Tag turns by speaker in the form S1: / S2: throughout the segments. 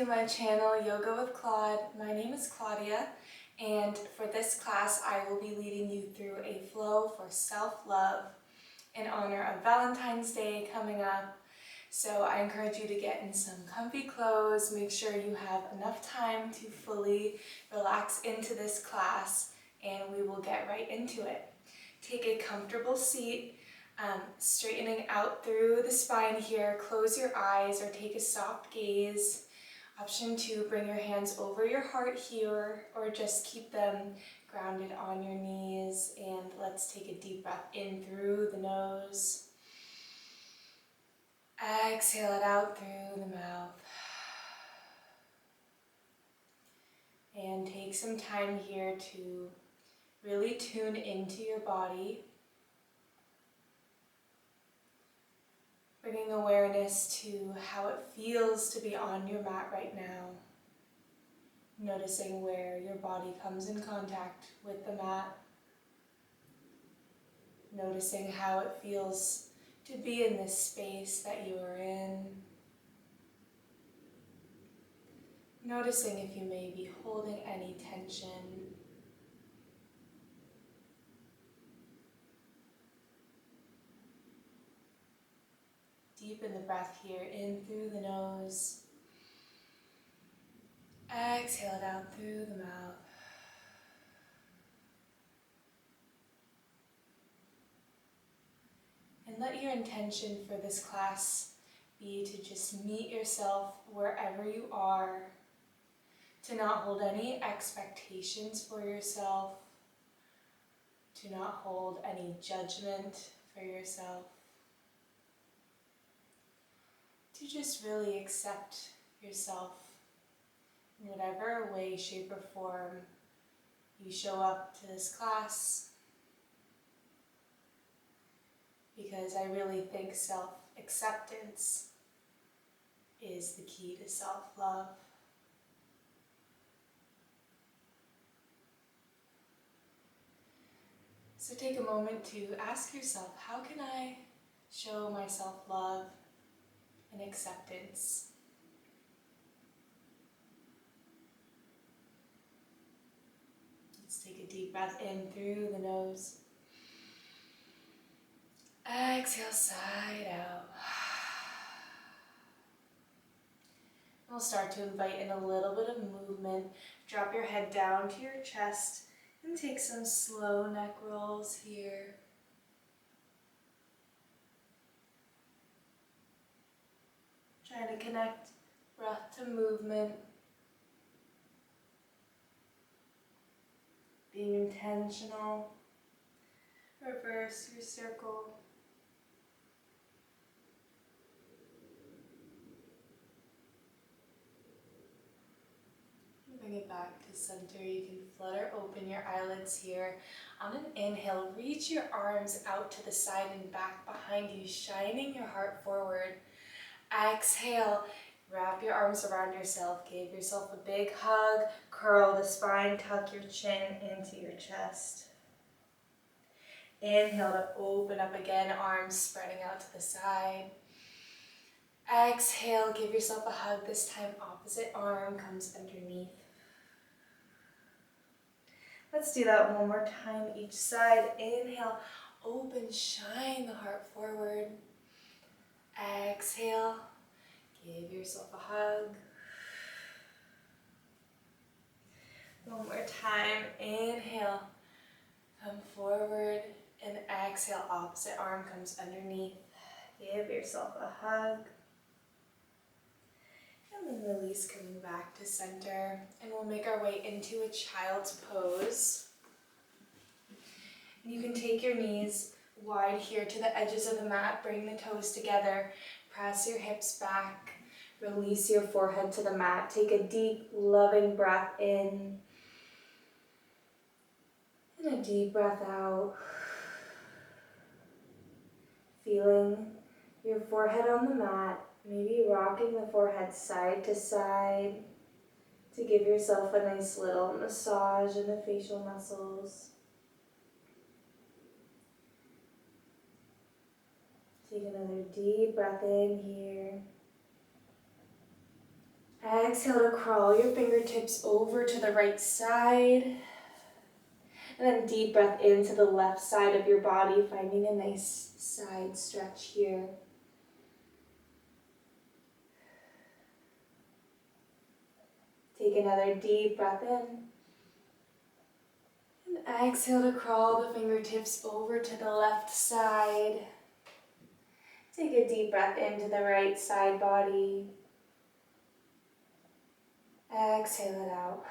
S1: to my channel Yoga with Claude. My name is Claudia, and for this class I will be leading you through a flow for self-love in honor of Valentine's Day coming up. So I encourage you to get in some comfy clothes, make sure you have enough time to fully relax into this class, and we will get right into it. Take a comfortable seat, straightening out through the spine here. Close your eyes or take a soft gaze. Option 2, bring your hands over your heart here, or just keep them grounded on your knees. And let's take a deep breath in through the nose. Exhale it out through the mouth. And take some time here to really tune into your body. Bringing awareness to how it feels to be on your mat right now. Noticing where your body comes in contact with the mat. Noticing how it feels to be in this space that you are in. Noticing if you may be holding any tension. Deepen the breath here, in through the nose. Exhale it out through the mouth. And let your intention for this class be to just meet yourself wherever you are, to not hold any expectations for yourself, to not hold any judgment for yourself, to just really accept yourself in whatever way, shape, or form you show up to this class. Because I really think self-acceptance is the key to self-love. So take a moment to ask yourself, how can I show myself love and acceptance? Let's take a deep breath in through the nose. Exhale, side out. We'll start to invite in a little bit of movement. Drop your head down to your chest and take some slow neck rolls here. Trying to connect breath to movement. Being intentional. Reverse your circle. Bring it back to center. You can flutter open your eyelids here. On an inhale, reach your arms out to the side and back behind you, shining your heart forward. Exhale, wrap your arms around yourself. Give yourself a big hug. Curl the spine, tuck your chin into your chest. Inhale to open up again, arms spreading out to the side. Exhale, give yourself a hug. This time, opposite arm comes underneath. Let's do that one more time each side. Inhale, open, shine the heart forward. Exhale, give yourself a hug. One more time. Inhale, come forward, and exhale, opposite arm comes underneath. Give yourself a hug. And then release, coming back to center. And we'll make our way into a child's pose. And you can take your knees wide here to the edges of the mat. Bring the toes together. Press your hips back. Release your forehead to the mat. Take a deep, loving breath in. And a deep breath out. Feeling your forehead on the mat. Maybe rocking the forehead side to side to give yourself a nice little massage in the facial muscles. Take another deep breath in here. Exhale to crawl your fingertips over to the right side. And then deep breath into the left side of your body, finding a nice side stretch here. Take another deep breath in. And exhale to crawl the fingertips over to the left side. Take a deep breath into the right side body. Exhale it out.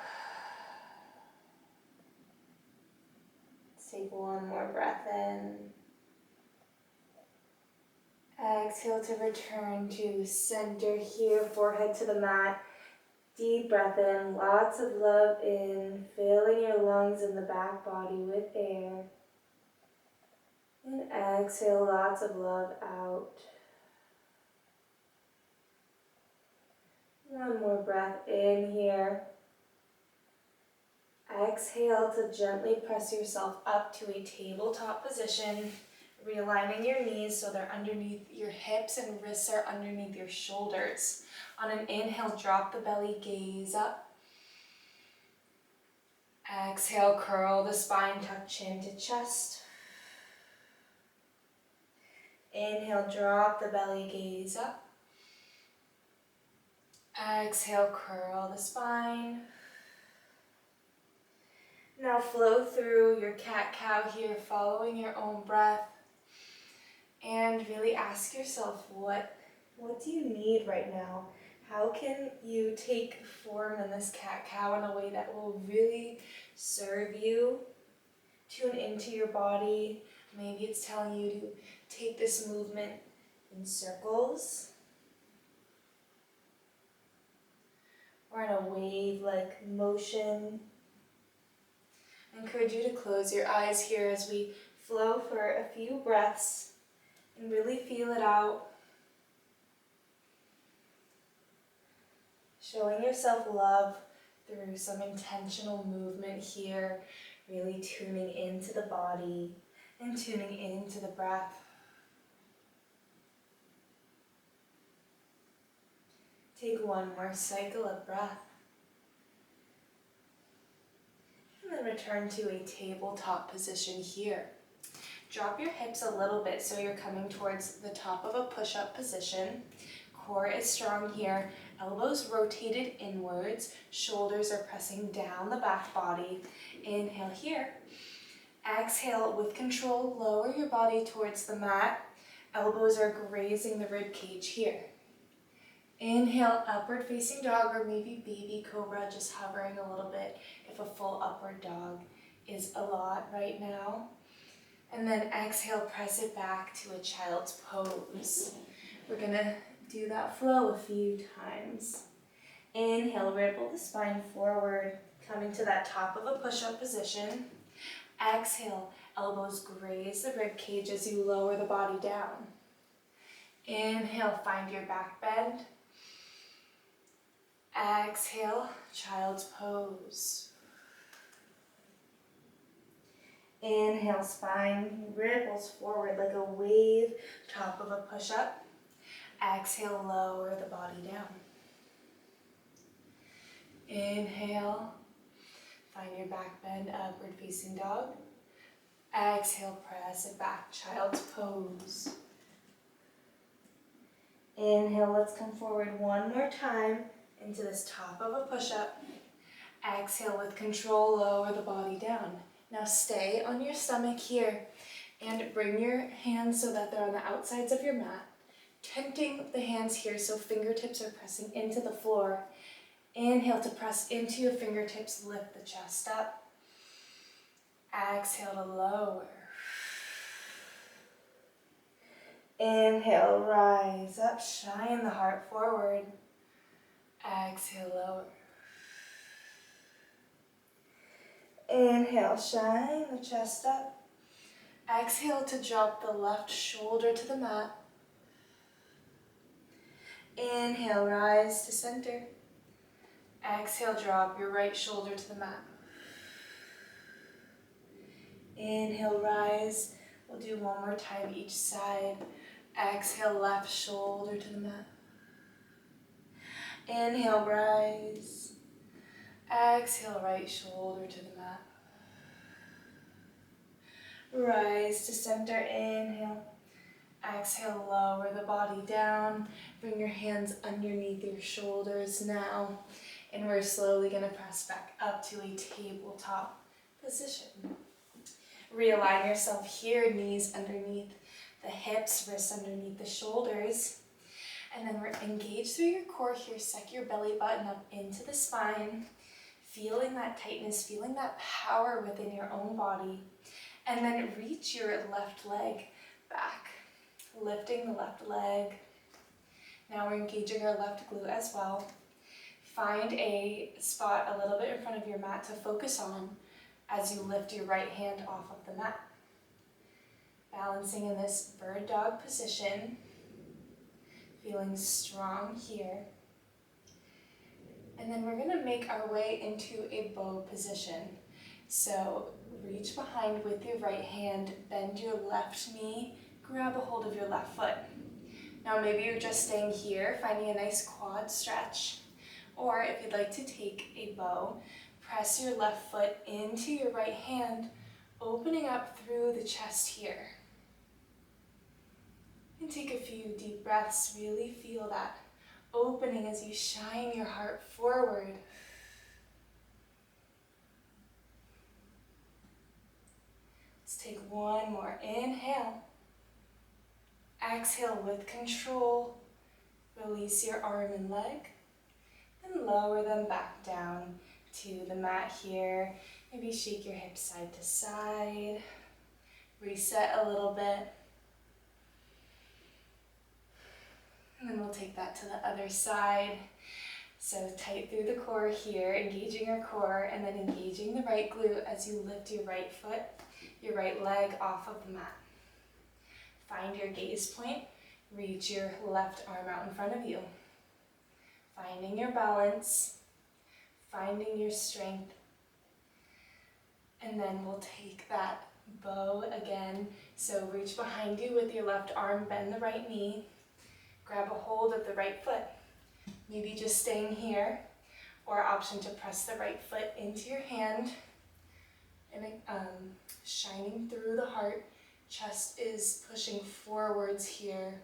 S1: Take one more breath in. Exhale to return to center here, forehead to the mat. Deep breath in, lots of love in, filling your lungs and the back body with air. And exhale, lots of love out. One more breath in here. Exhale to gently press yourself up to a tabletop position, realigning your knees so they're underneath your hips and wrists are underneath your shoulders. On an inhale, drop the belly, gaze up. Exhale, curl the spine, tuck chin to chest. Inhale, drop the belly, gaze up. Exhale, curl the spine. Now flow through your cat-cow here, following your own breath. And really ask yourself, what do you need right now? How can you take form in this cat-cow in a way that will really serve you? Tune into your body. Maybe it's telling you to take this movement in circles, or in a wave-like motion. I encourage you to close your eyes here as we flow for a few breaths and really feel it out. Showing yourself love through some intentional movement here, really tuning into the body and tuning into the breath. Take one more cycle of breath. And then return to a tabletop position here. Drop your hips a little bit so you're coming towards the top of a push-up position. Core is strong here. Elbows rotated inwards. Shoulders are pressing down the back body. Inhale here. Exhale with control. Lower your body towards the mat. Elbows are grazing the rib cage here. Inhale, upward facing dog, or maybe baby cobra, just hovering a little bit if a full upward dog is a lot right now. And then exhale, press it back to a child's pose. We're gonna do that flow a few times. Inhale, ripple the spine forward, coming to that top of a push-up position. Exhale, elbows graze the rib cage as you lower the body down. Inhale, find your back bend. Exhale, child's pose. Inhale, spine ripples forward like a wave, top of a push-up. Exhale, lower the body down. Inhale, find your back bend, upward facing dog. Exhale, press it back, child's pose. Inhale, let's come forward one more time into this top of a push-up. Exhale, with control, lower the body down. Now stay on your stomach here and bring your hands so that they're on the outsides of your mat. Tenting the hands here so fingertips are pressing into the floor. Inhale to press into your fingertips, lift the chest up. Exhale to lower. Inhale, rise up, shine the heart forward. Exhale, lower. Inhale, shine the chest up. Exhale to drop the left shoulder to the mat. Inhale, rise to center. Exhale, drop your right shoulder to the mat. Inhale, rise. We'll do one more time each side. Exhale, left shoulder to the mat. Inhale, rise. Exhale, right shoulder to the mat. Rise to center, inhale. Exhale, lower the body down. Bring your hands underneath your shoulders now. And we're slowly going to press back up to a tabletop position. Realign yourself here, knees underneath the hips, wrists underneath the shoulders. And then we're engaged through your core here. Suck your belly button up into the spine. Feeling that tightness, feeling that power within your own body. And then reach your left leg back. Lifting the left leg. Now we're engaging our left glute as well. Find a spot a little bit in front of your mat to focus on as you lift your right hand off of the mat. Balancing in this bird dog position. Feeling strong here. And then we're going to make our way into a bow position. So reach behind with your right hand, bend your left knee, grab a hold of your left foot. Now maybe you're just staying here, finding a nice quad stretch. Or if you'd like to take a bow, press your left foot into your right hand, opening up through the chest here. And take a few deep breaths, really feel that opening as you shine your heart forward. Let's take one more. Inhale. Exhale with control. Release your arm and leg. And lower them back down to the mat here. Maybe shake your hips side to side. Reset a little bit. And then we'll take that to the other side. So tight through the core here, engaging your core, and then engaging the right glute as you lift your right foot, your right leg off of the mat. Find your gaze point, reach your left arm out in front of you. Finding your balance, finding your strength. And then we'll take that bow again. So reach behind you with your left arm, bend the right knee. Grab a hold of the right foot, maybe just staying here, or option to press the right foot into your hand, and shining through the heart, chest is pushing forwards here,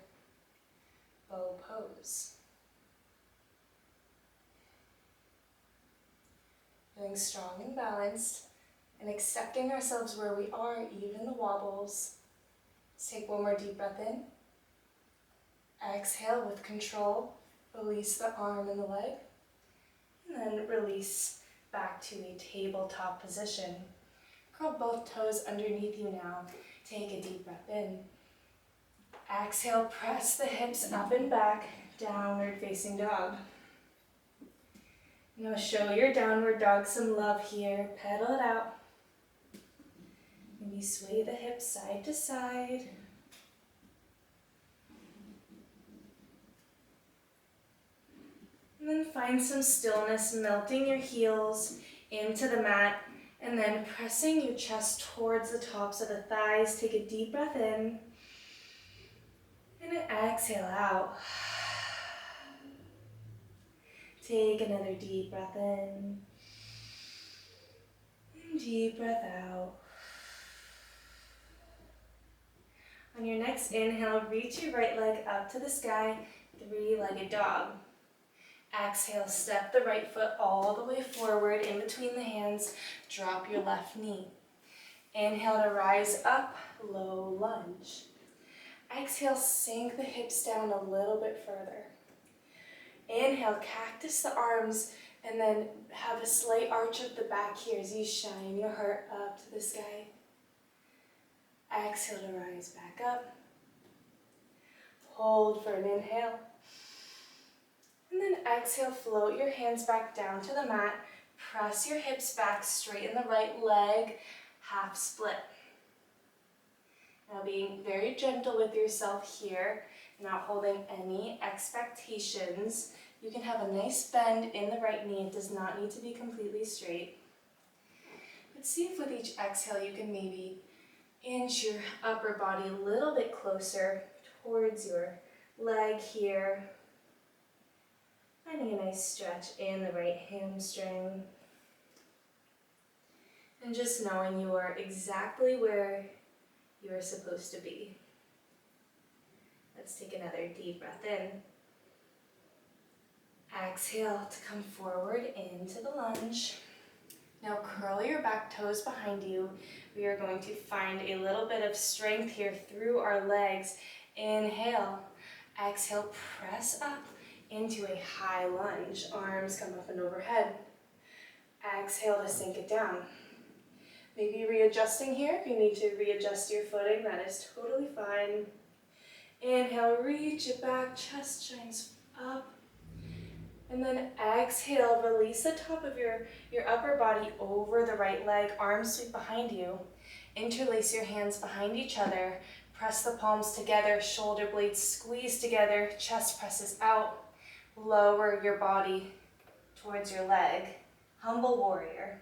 S1: bow pose. Feeling strong and balanced, and accepting ourselves where we are, even the wobbles. Let's take one more deep breath in. Exhale with control, release the arm and the leg, and then release back to a tabletop position. Curl both toes underneath you now. Take a deep breath in. Exhale, press the hips up and back, downward facing dog. Now show your downward dog some love here, pedal it out. Maybe sway the hips side to side. And then find some stillness, melting your heels into the mat, and then pressing your chest towards the tops of the thighs. Take a deep breath in, and then exhale out. Take another deep breath in, and deep breath out. On your next inhale, reach your right leg up to the sky, three-legged dog. Exhale, step the right foot all the way forward in between the hands. Drop your left knee. Inhale to rise up, low lunge. Exhale, sink the hips down a little bit further. Inhale, cactus the arms, and then have a slight arch of the back here as you shine your heart up to the sky. Exhale to rise back up. Hold for an inhale. And then exhale, float your hands back down to the mat. Press your hips back, straighten the right leg, half split. Now being very gentle with yourself here, not holding any expectations. You can have a nice bend in the right knee. It does not need to be completely straight. But see if with each exhale you can maybe inch your upper body a little bit closer towards your leg here. Finding a nice stretch in the right hamstring. And just knowing you are exactly where you are supposed to be. Let's take another deep breath in. Exhale to come forward into the lunge. Now curl your back toes behind you. We are going to find a little bit of strength here through our legs. Inhale. Exhale, press up into a high lunge. Arms come up and overhead. Exhale to sink it down. Maybe readjusting here. If you need to readjust your footing, that is totally fine. Inhale, reach it back, chest shines up. And then exhale, release the top of your upper body over the right leg, arms sweep behind you. Interlace your hands behind each other. Press the palms together, shoulder blades squeeze together, chest presses out. Lower your body towards your leg. Humble warrior.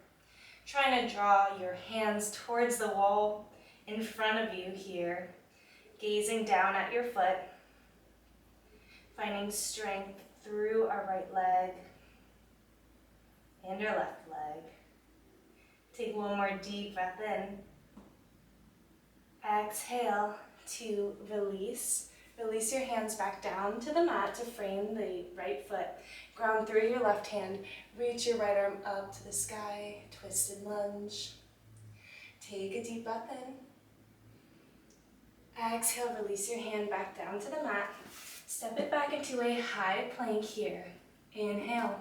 S1: Trying to draw your hands towards the wall in front of you here. Gazing down at your foot. Finding strength through our right leg and our left leg. Take one more deep breath in. Exhale to release. Release your hands back down to the mat to frame the right foot. Ground through your left hand. Reach your right arm up to the sky. Twisted lunge. Take a deep breath in. Exhale, release your hand back down to the mat. Step it back into a high plank here. Inhale.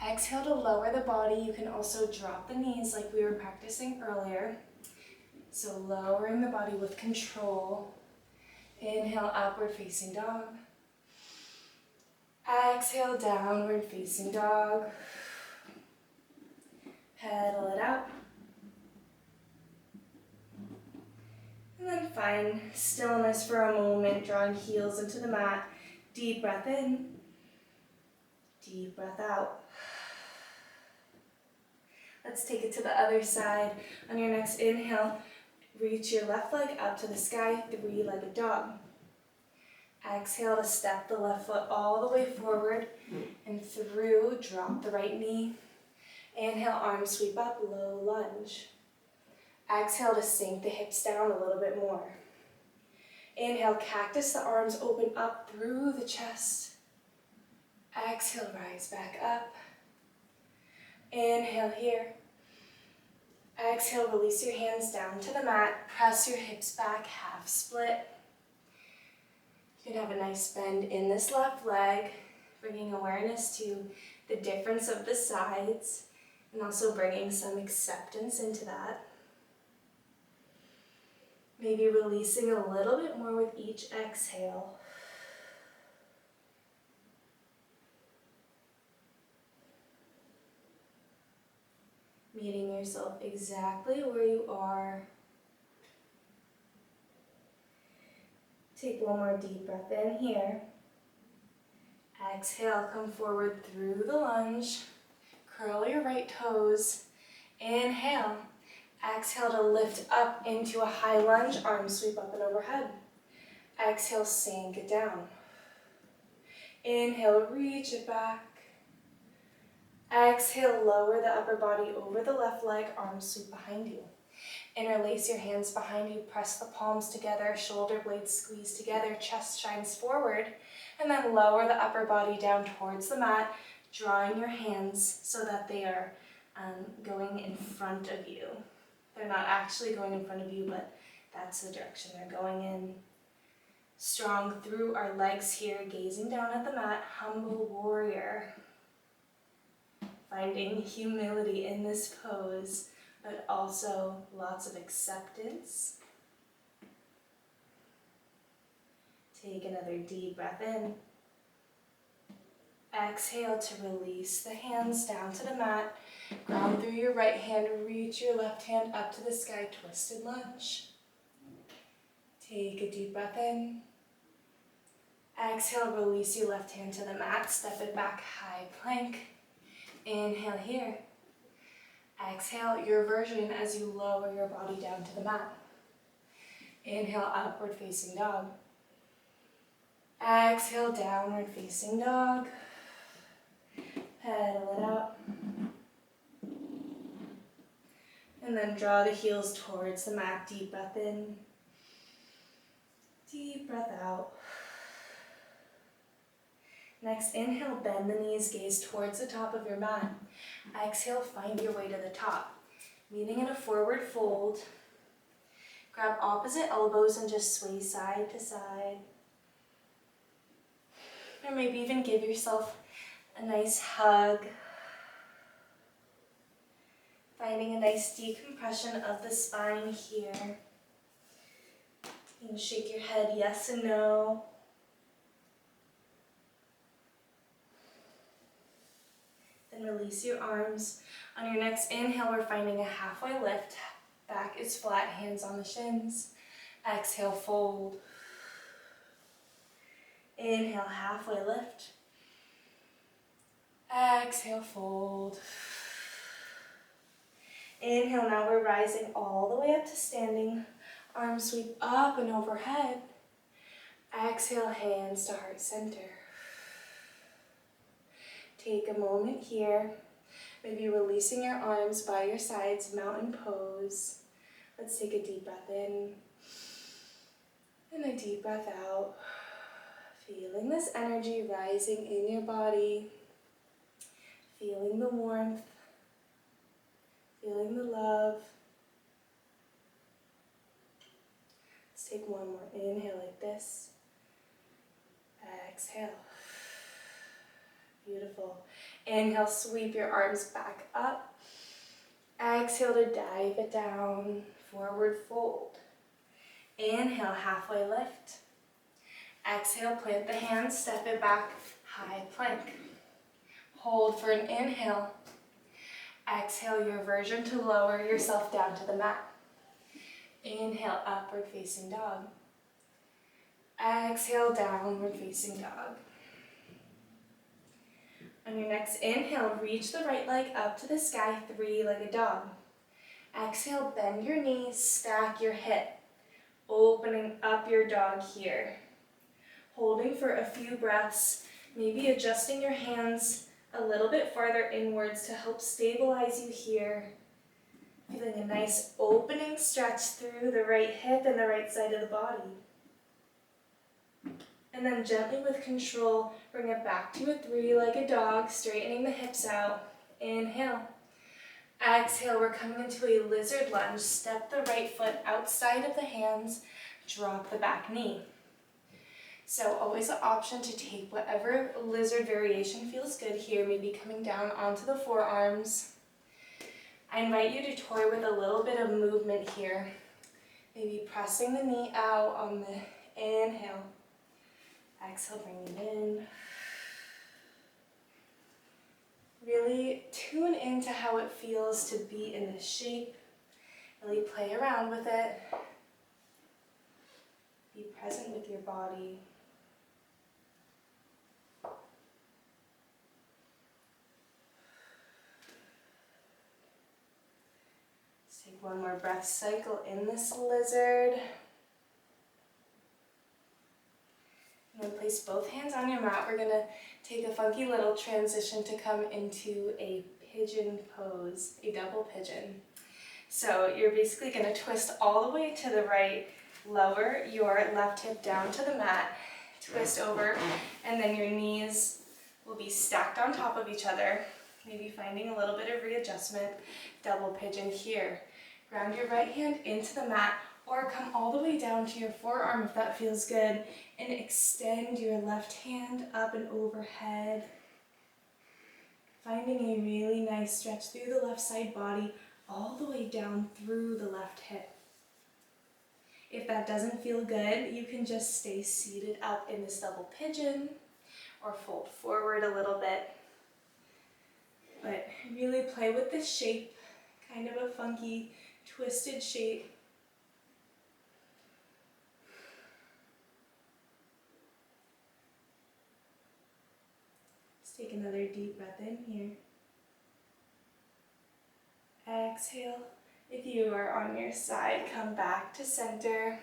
S1: Exhale to lower the body. You can also drop the knees like we were practicing earlier. So lowering the body with control. Inhale, upward facing dog. Exhale, downward facing dog. Pedal it out. And then find stillness for a moment, drawing heels into the mat. Deep breath in. Deep breath out. Let's take it to the other side. On your next inhale, reach your left leg up to the sky, three-legged dog. Exhale to step the left foot all the way forward and through, drop the right knee. Inhale, arms sweep up, low lunge. Exhale to sink the hips down a little bit more. Inhale, cactus, the arms open up through the chest. Exhale, rise back up. Inhale here. Exhale, release your hands down to the mat. Press your hips back, half split. You can have a nice bend in this left leg, bringing awareness to the difference of the sides, and also bringing some acceptance into that. Maybe releasing a little bit more with each exhale. Meeting yourself exactly where you are. Take one more deep breath in here. Exhale, come forward through the lunge. Curl your right toes. Inhale. Exhale to lift up into a high lunge, arms sweep up and overhead. Exhale, sink it down. Inhale, reach it back. Exhale, lower the upper body over the left leg, arms sweep behind you. Interlace your hands behind you, press the palms together, shoulder blades squeeze together, chest shines forward, and then lower the upper body down towards the mat, drawing your hands so that they are going in front of you. They're not actually going in front of you, but that's the direction they're going in. Strong through our legs here, gazing down at the mat, humble warrior. Finding humility in this pose, but also lots of acceptance. Take another deep breath in. Exhale to release the hands down to the mat. Ground through your right hand, reach your left hand up to the sky, twisted lunge. Take a deep breath in. Exhale, release your left hand to the mat, step it back, high plank. Inhale here. Exhale your version as you lower your body down to the mat. Inhale, upward facing dog. Exhale, downward facing dog. then draw the heels towards the mat. Deep breath in. Deep breath out. Next, inhale, bend the knees, gaze towards the top of your mat. Exhale, find your way to the top. Meeting in a forward fold. Grab opposite elbows and just sway side to side. Or maybe even give yourself a nice hug. Finding a nice decompression of the spine here. You can shake your head yes and no. Then release your arms. On your next inhale, we're finding a halfway lift. Back is flat, hands on the shins. Exhale, fold. Inhale, halfway lift. Exhale, fold. Inhale, now we're rising all the way up to standing. Arms sweep up and overhead. Exhale, hands to heart center. Take a moment here, maybe releasing your arms by your sides, mountain pose. Let's take a deep breath in and a deep breath out. Feeling this energy rising in your body, feeling the warmth, feeling the love. Let's take one more inhale like this. Exhale. Beautiful. Inhale, sweep your arms back up. Exhale to dive it down, forward fold. Inhale, halfway lift. Exhale, plant the hands, step it back, high plank. Hold for an inhale. Exhale, your version to lower yourself down to the mat. Inhale, upward facing dog. Exhale, downward facing dog. On your next inhale, reach the right leg up to the sky, three-legged dog. Exhale, bend your knees, stack your hip, opening up your dog here. Holding for a few breaths, maybe adjusting your hands a little bit farther inwards to help stabilize you here. Feeling a nice opening stretch through the right hip and the right side of the body. And then gently with control, bring it back to a three-legged dog, straightening the hips out. Inhale. Exhale, we're coming into a lizard lunge. Step the right foot outside of the hands, drop the back knee. So always an option to take whatever lizard variation feels good here, maybe coming down onto the forearms. I invite you to toy with a little bit of movement here. Maybe pressing the knee out on the inhale. Exhale, bring it in. Really tune into how it feels to be in this shape. Really play around with it. Be present with your body. Let's take one more breath cycle in this lizard. And then place both hands on your mat. We're going to take a funky little transition to come into a pigeon pose, a double pigeon. So you're basically going to twist all the way to the right, lower your left hip down to the mat, twist over, and then your knees will be stacked on top of each other, maybe finding a little bit of readjustment. Double pigeon here. Ground your right hand into the mat, or come all the way down to your forearm if that feels good, and extend your left hand up and overhead. Finding a really nice stretch through the left side body, all the way down through the left hip. If that doesn't feel good, you can just stay seated up in this double pigeon, or fold forward a little bit. But really play with this shape, kind of a funky, twisted shape. Let's take another deep breath in here. Exhale. If you are on your side, come back to center.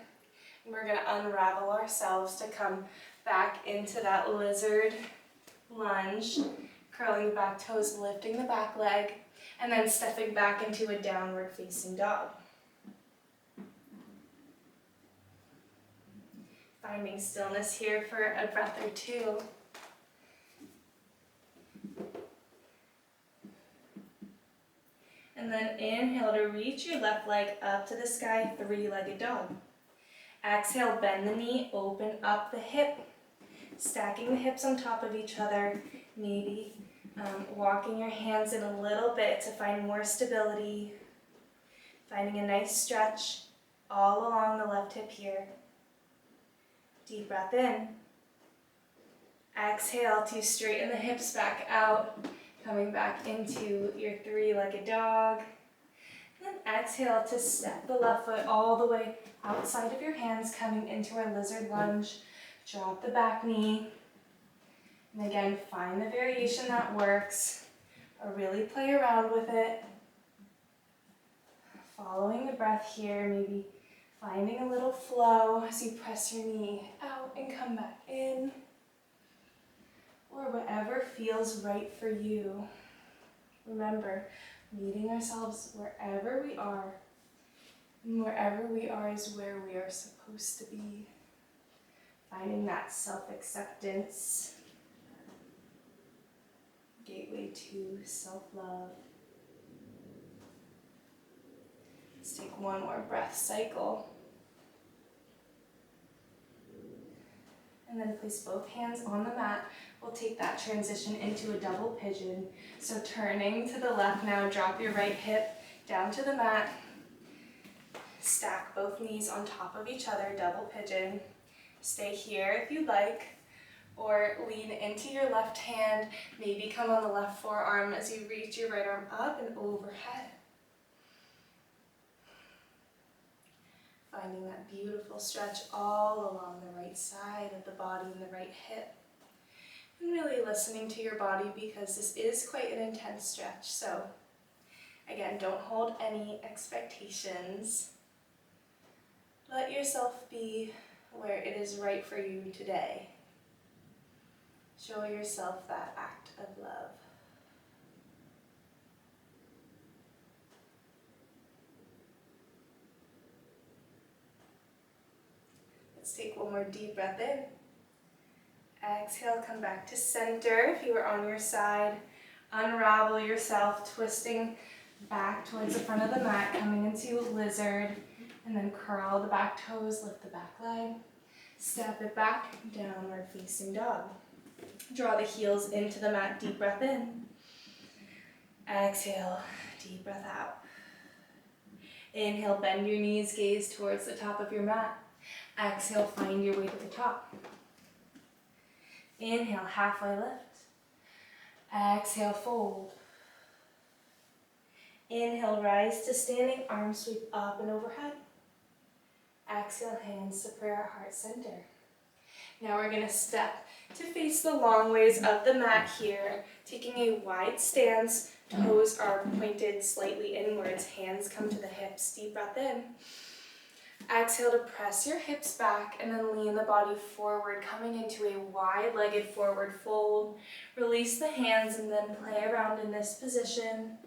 S1: And we're going to unravel ourselves to come back into that lizard lunge. curling the back toes, lifting the back leg, and then stepping back into a downward facing dog. Finding stillness here for a breath or two. And then inhale to reach your left leg up to the sky, three-legged dog. Exhale, bend the knee, open up the hip, stacking the hips on top of each other, maybe walking your hands in a little bit to find more stability, finding a nice stretch all along the left hip here. Deep breath in. Exhale to straighten the hips back out, coming back into your three-legged dog. And then exhale to step the left foot all the way outside of your hands, coming into our lizard lunge. Drop the back knee. And again, find the variation that works, or really play around with it. Following the breath here, maybe finding a little flow as you press your knee out and come back in, or whatever feels right for you. Remember, meeting ourselves wherever we are, and wherever we are is where we are supposed to be. Finding that self-acceptance, gateway to self-love. Let's take one more breath cycle. And then place both hands on the mat. We'll take that transition into a double pigeon. So turning to the left now, drop your right hip down to the mat. Stack both knees on top of each other, double pigeon. Stay here if you like, or lean into your left hand. Maybe come on the left forearm as you reach your right arm up and overhead. Finding that beautiful stretch all along the right side of the body and the right hip. And really listening to your body, because this is quite an intense stretch. So again, don't hold any expectations. Let yourself be where it is right for you today. Show yourself that act of love. Let's take one more deep breath in. Exhale, come back to center. If you are on your side, unravel yourself, twisting back towards the front of the mat, coming into lizard, and then curl the back toes, lift the back leg, step it back, downward facing dog. Draw the heels into the mat, deep breath in. Exhale, deep breath out. Inhale, bend your knees, gaze towards the top of your mat. Exhale, find your way to the top. Inhale, halfway lift. Exhale, fold. Inhale, rise to standing, arms sweep up and overhead. Exhale, hands to prayer, heart center. Now we're going to step to face the long ways of the mat here, taking a wide stance. Toes are pointed slightly inwards, hands come to the hips. Deep breath in. Exhale to press your hips back and then lean the body forward, coming into a wide-legged forward fold. Release the hands and then play around in this position.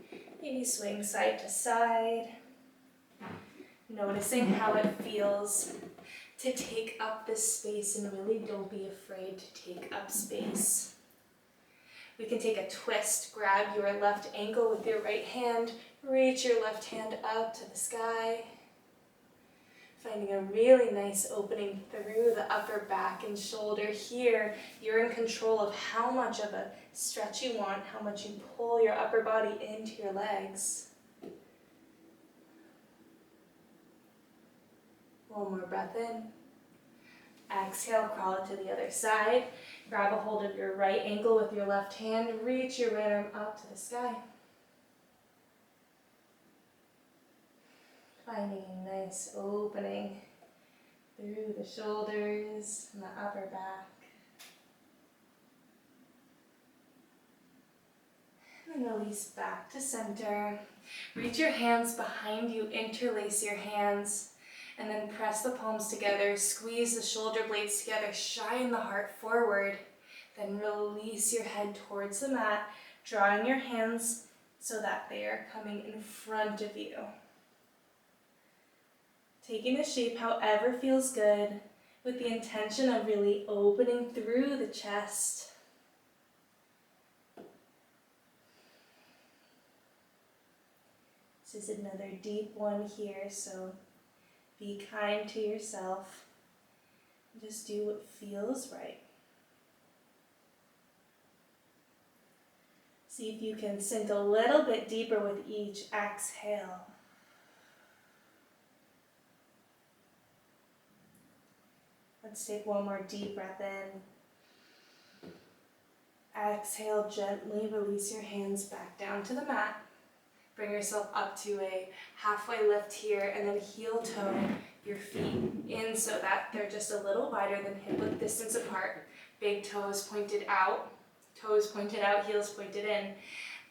S1: Maybe swing side to side. Noticing how it feels to take up this space, and really don't be afraid to take up space. We can take a twist, grab your left ankle with your right hand, reach your left hand up to the sky. Finding a really nice opening through the upper back and shoulder here. You're in control of how much of a stretch you want, how much you pull your upper body into your legs. One more breath in. Exhale, crawl it to the other side. Grab a hold of your right ankle with your left hand. Reach your right arm up to the sky. Finding a nice opening through the shoulders and the upper back. And release back to center. Reach your hands behind you, interlace your hands, and then press the palms together, squeeze the shoulder blades together, shine the heart forward. Then release your head towards the mat, drawing your hands so that they are coming in front of you. Taking the shape however feels good, with the intention of really opening through the chest. This is another deep one here, so be kind to yourself. Just do what feels right. See if you can sink a little bit deeper with each exhale. Let's take one more deep breath in. Exhale, gently release your hands back down to the mat. Bring yourself up to a halfway lift here, and then heel toe your feet in so that they're just a little wider than hip width distance apart. Big toes pointed out, heels pointed in.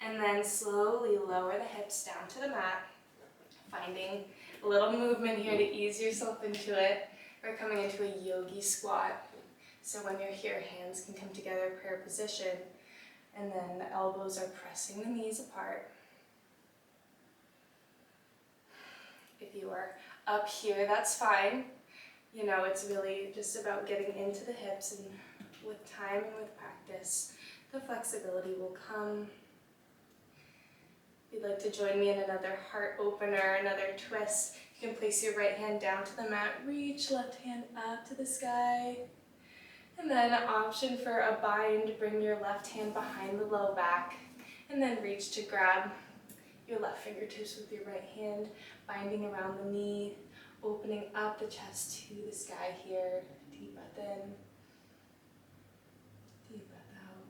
S1: And then slowly lower the hips down to the mat, finding a little movement here to ease yourself into it. We're coming into a yogi squat. So when you're here, hands can come together, prayer position, and then the elbows are pressing the knees apart. If you are up here, that's fine. You know, it's really just about getting into the hips, and with time and with practice, the flexibility will come. If you'd like to join me in another heart opener, another twist, you can place your right hand down to the mat, reach left hand up to the sky, and then an option for a bind, bring your left hand behind the low back, and then reach to grab your left fingertips with your right hand, binding around the knee, opening up the chest to the sky here. Deep breath in, deep breath out.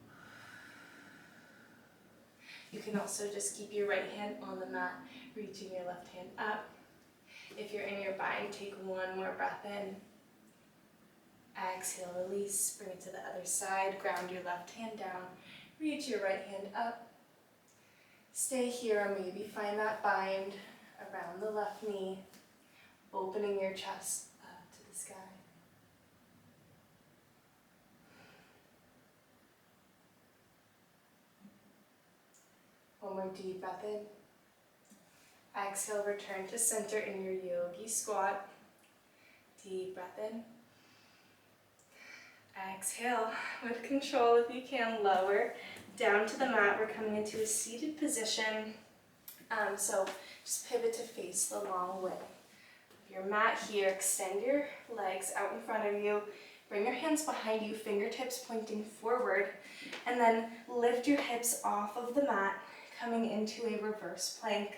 S1: You can also just keep your right hand on the mat, reaching your left hand up. If you're in your bind, take one more breath in. Exhale, release, bring it to the other side, ground your left hand down, reach your right hand up. Stay here, or maybe find that bind around the left knee, opening your chest up to the sky. One more deep breath in. Exhale, return to center in your yogi squat. Deep breath in. Exhale, with control if you can, lower down to the mat. We're coming into a seated position. So just pivot to face the long way. Your mat here, extend your legs out in front of you. Bring your hands behind you, fingertips pointing forward, and then lift your hips off of the mat, coming into a reverse plank.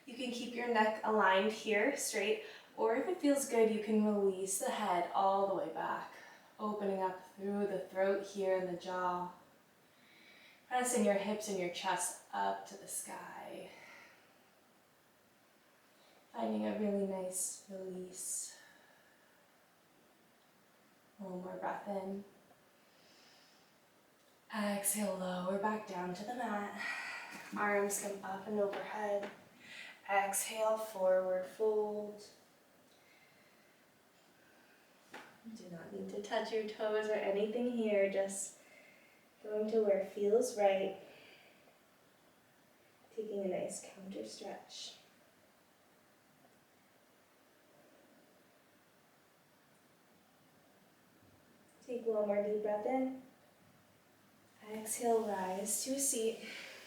S1: You can keep your neck aligned here, straight, or if it feels good, you can release the head all the way back, opening up through the throat here and the jaw. Pressing your hips and your chest up to the sky. Finding a really nice release. One more breath in. Exhale, lower back down to the mat. Arms come up and overhead. Exhale, forward fold. Do not need to touch your toes or anything here, just going to where it feels right. Taking a nice counter stretch. Take one more deep breath in. Exhale, rise to a seat,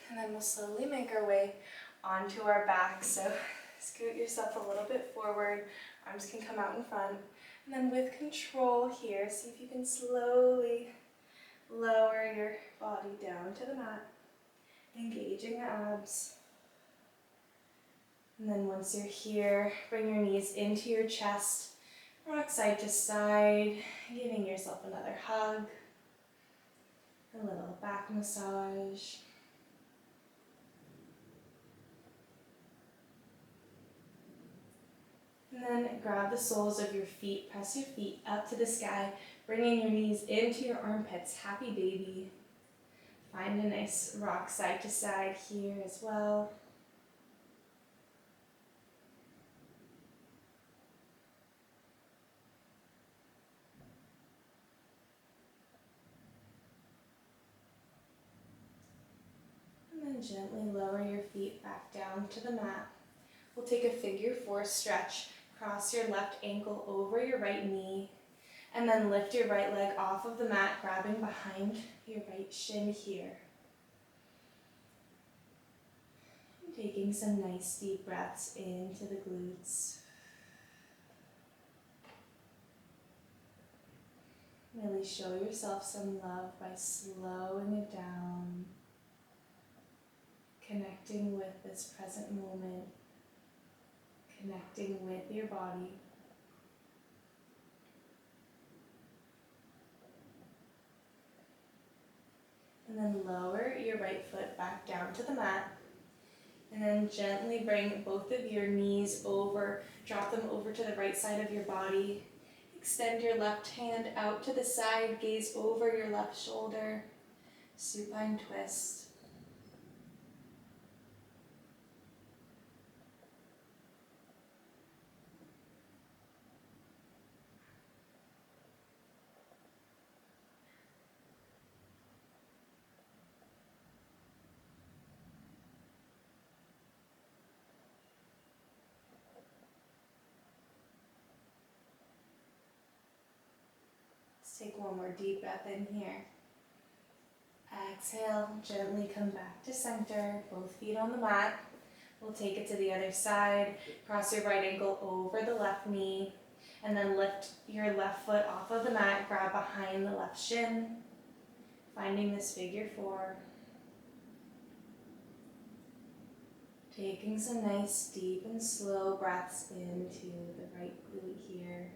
S1: and then we'll slowly make our way onto our back. So scoot yourself a little bit forward, arms can come out in front, and then with control here, see if you can slowly lower your body down to the mat, engaging the abs. And then once you're here, bring your knees into your chest, rock side to side, giving yourself another hug, a little back massage. And then grab the soles of your feet, press your feet up to the sky, bringing your knees into your armpits, happy baby. Find a nice rock side to side here as well. gently lower your feet back down to the mat. We'll take a figure 4 stretch. Cross your left ankle over your right knee, and then lift your right leg off of the mat, grabbing behind your right shin here. Taking some nice deep breaths into the glutes. Really show yourself some love by slowing it down, connecting with this present moment, connecting with your body. And then lower your right foot back down to the mat. And then gently bring both of your knees over, drop them over to the right side of your body. Extend your left hand out to the side, gaze over your left shoulder. Supine twist. Let's take one more deep breath in here. Exhale, gently come back to center, both feet on the mat. We'll take it to the other side, cross your right ankle over the left knee, and then lift your left foot off of the mat, grab behind the left shin, finding this figure 4. Taking some nice deep and slow breaths into the right glute here.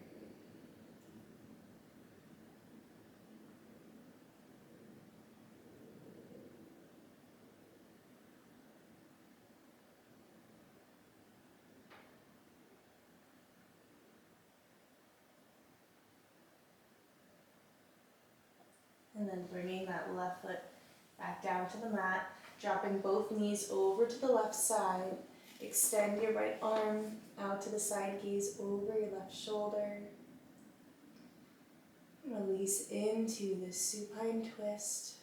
S1: And then bringing that left foot back down to the mat, dropping both knees over to the left side. Extend your right arm out to the side, gaze over your left shoulder. Release into the supine twist.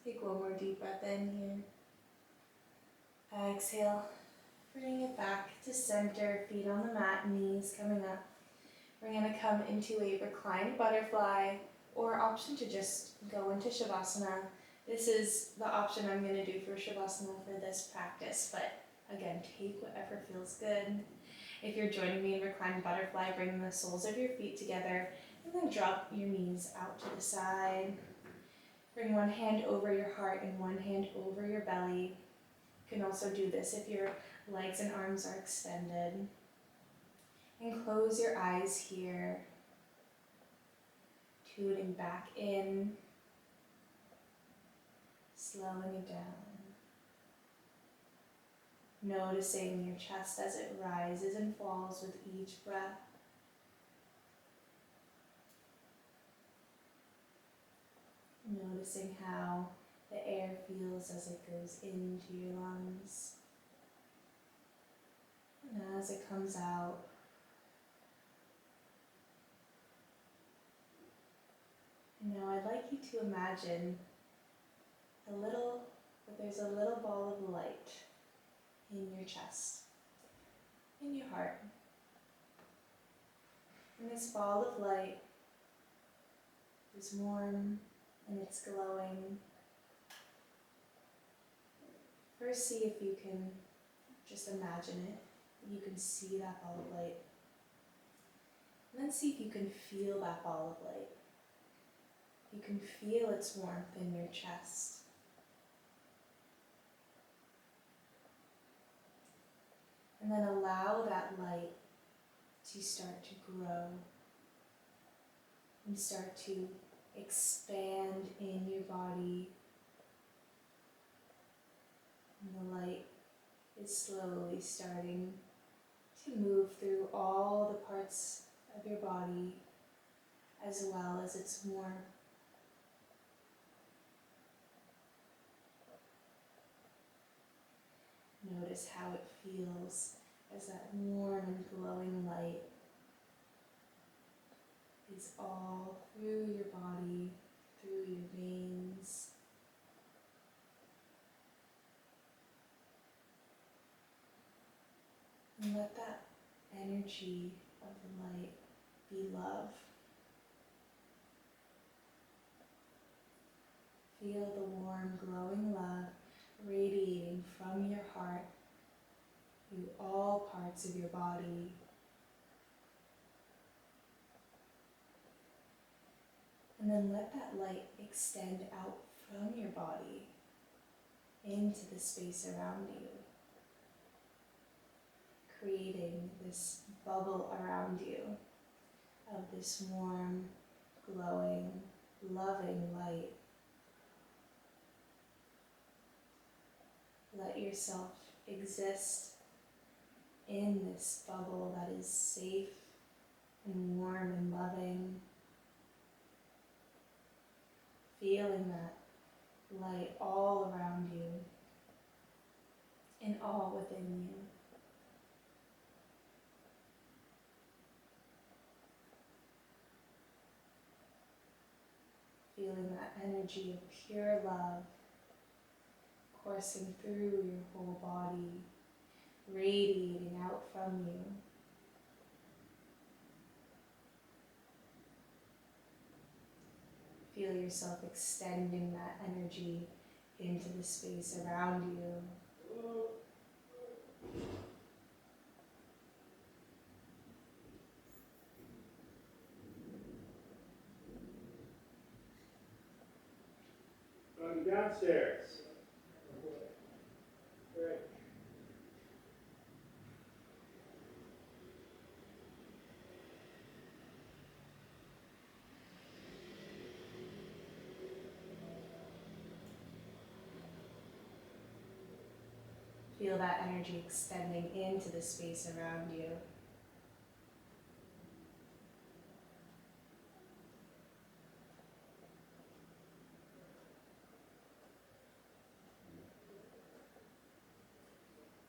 S1: Take one more deep breath in here. Exhale, bring it back to center, feet on the mat, knees coming up. We're going to come into a reclined butterfly, or option to just go into Shavasana. This is the option I'm going to do for Shavasana for this practice, but again, take whatever feels good. If you're joining me in reclined butterfly, bring the soles of your feet together, and then drop your knees out to the side. Bring one hand over your heart and one hand over your belly. You can also do this if your legs and arms are extended. And close your eyes here. Tuning back in. Slowing it down. Noticing your chest as it rises and falls with each breath. Noticing how the air feels as it goes into your lungs. And as it comes out, now I'd like you to imagine there's a little ball of light in your chest, in your heart. And this ball of light is warm and it's glowing. First, see if you can just imagine it. You can see that ball of light. And then see if you can feel that ball of light. You can feel its warmth in your chest. And then allow that light to start to grow and start to expand in your body. And the light is slowly starting to move through all the parts of your body as well as its warmth. Notice how it feels as that warm and glowing light is all through your body, through your veins. And let that energy of the light be love. Feel the warm, glowing love radiating from your heart through all parts of your body. And then let that light extend out from your body into the space around you, creating this bubble around you of this warm, glowing, loving light. Let yourself exist in this bubble that is safe and warm and loving, feeling that light all around you and all within you. Feeling that energy of pure love coursing through your whole body, radiating out from you. Feel yourself extending that energy into the space around you.
S2: Downstairs. Great.
S1: Feel that energy extending into the space around you.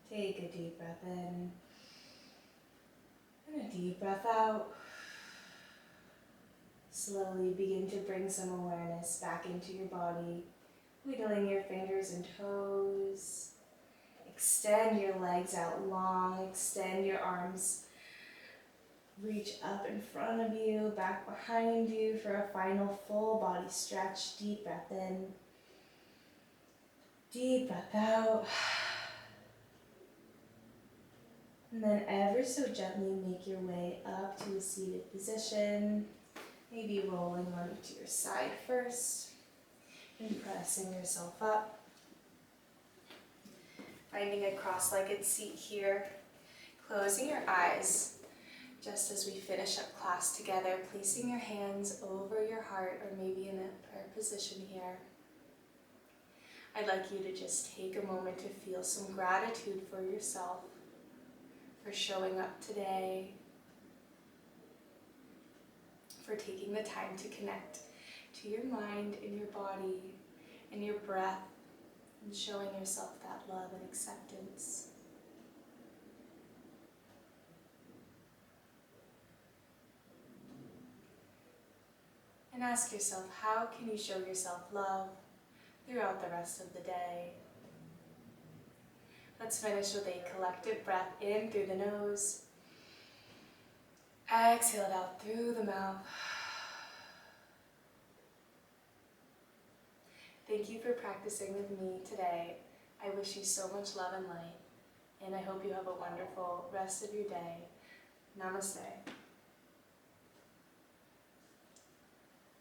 S1: Take a deep breath in and a deep breath out. Slowly begin to bring some awareness back into your body, wiggling your fingers and toes. Extend your legs out long, extend your arms. Reach up in front of you, back behind you for a final full body stretch. Deep breath in, deep breath out. And then ever so gently make your way up to a seated position, maybe rolling onto your side first and pressing yourself up. Finding a cross-legged seat here, closing your eyes just as we finish up class together, placing your hands over your heart or maybe in a prayer position here. I'd like you to just take a moment to feel some gratitude for yourself, for showing up today, for taking the time to connect to your mind and your body and your breath and showing yourself that love and acceptance. And ask yourself, how can you show yourself love throughout the rest of the day? Let's finish with a collective breath in through the nose. Exhale it out through the mouth. Thank you for practicing with me today. I wish you so much love and light, and I hope you have a wonderful rest of your day. Namaste.